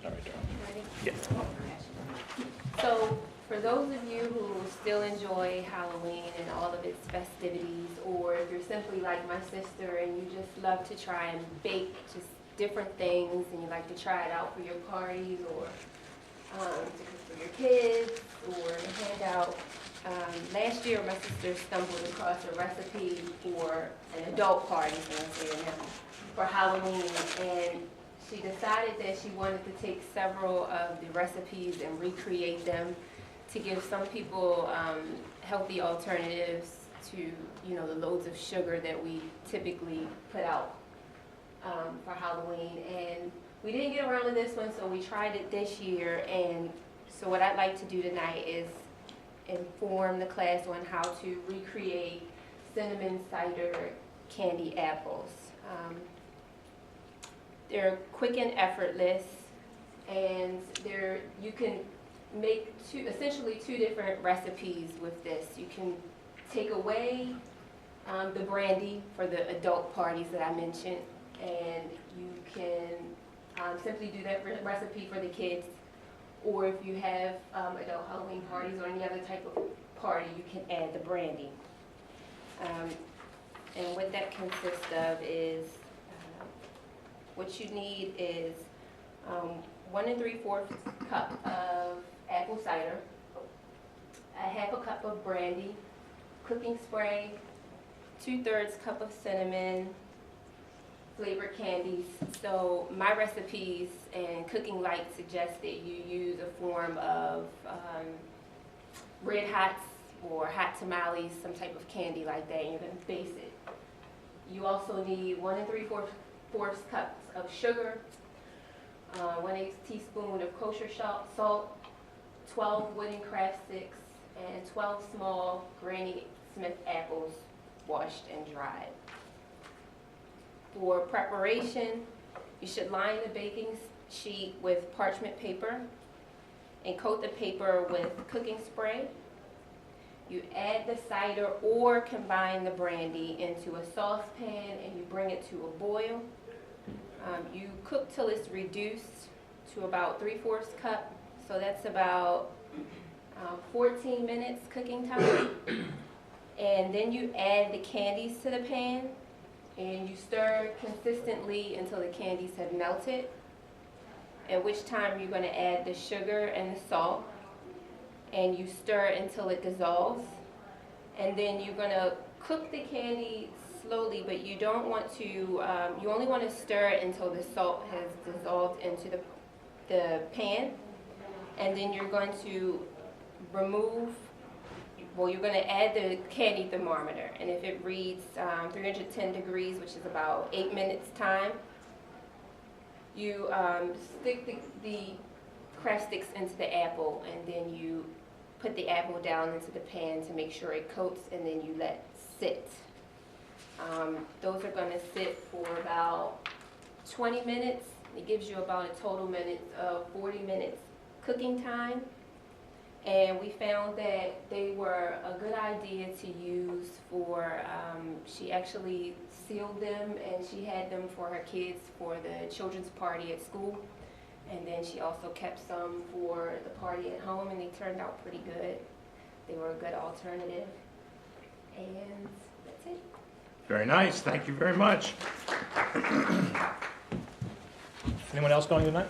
All right, Darrell. Ready? Yeah. So, for those of you who still enjoy Halloween and all of its festivities, or if you're simply like my sister and you just love to try and bake just different things and you like to try it out for your parties or to cook for your kids or to hand out. Last year, my sister stumbled across a recipe for an adult party, for Halloween, and she decided that she wanted to take several of the recipes and recreate them to give some people healthy alternatives to, the loads of sugar that we typically put out for Halloween. And we didn't get around to this one, so we tried it this year. And so what I'd like to do tonight is inform the class on how to recreate cinnamon cider candy apples. They're quick and effortless, and you can make essentially two different recipes with this. You can take away the brandy for the adult parties that I mentioned, and you can simply do that recipe for the kids. Or if you have adult Halloween parties or any other type of party, you can add the brandy. And what that consists of is, what you need is 1 3/4 cup of apple cider, a half a cup of brandy, cooking spray, 2/3 cup of cinnamon, flavored candies. So my recipes and Cooking Light suggest that you use a form of Red Hots or hot tamales, some type of candy like that, and you're going to base it. You also need 1 3/4 cups of sugar, 1/8 teaspoon of kosher salt, 12 wooden craft sticks, and 12 small Granny Smith apples washed and dried. For preparation, you should line the baking sheet with parchment paper and coat the paper with cooking spray. You add the cider or combine the brandy into a saucepan and you bring it to a boil. You cook till it's reduced to about 3/4 cup, so that's about 14 minutes cooking time. And then you add the candies to the pan and you stir consistently until the candies have melted, at which time you're going to add the sugar and the salt, and you stir until it dissolves. And then you're going to cook the candy slowly, but you don't want to, you only want to stir it until the salt has dissolved into the pan. And then you're going to you're going to add the candy thermometer, and if it reads 310 degrees, which is about 8 minutes time, you stick the craft sticks into the apple, and then you put the apple down into the pan to make sure it coats, and then you let sit. Those are going to sit for about 20 minutes. It gives you about a total minutes of 40 minutes cooking time. And we found that they were a good idea to use for, she actually sealed them and she had them for her kids for the children's party at school. And then she also kept some for the party at home, and they turned out pretty good. They were a good alternative. And that's it. Very nice. Thank you very much. Anyone else going tonight?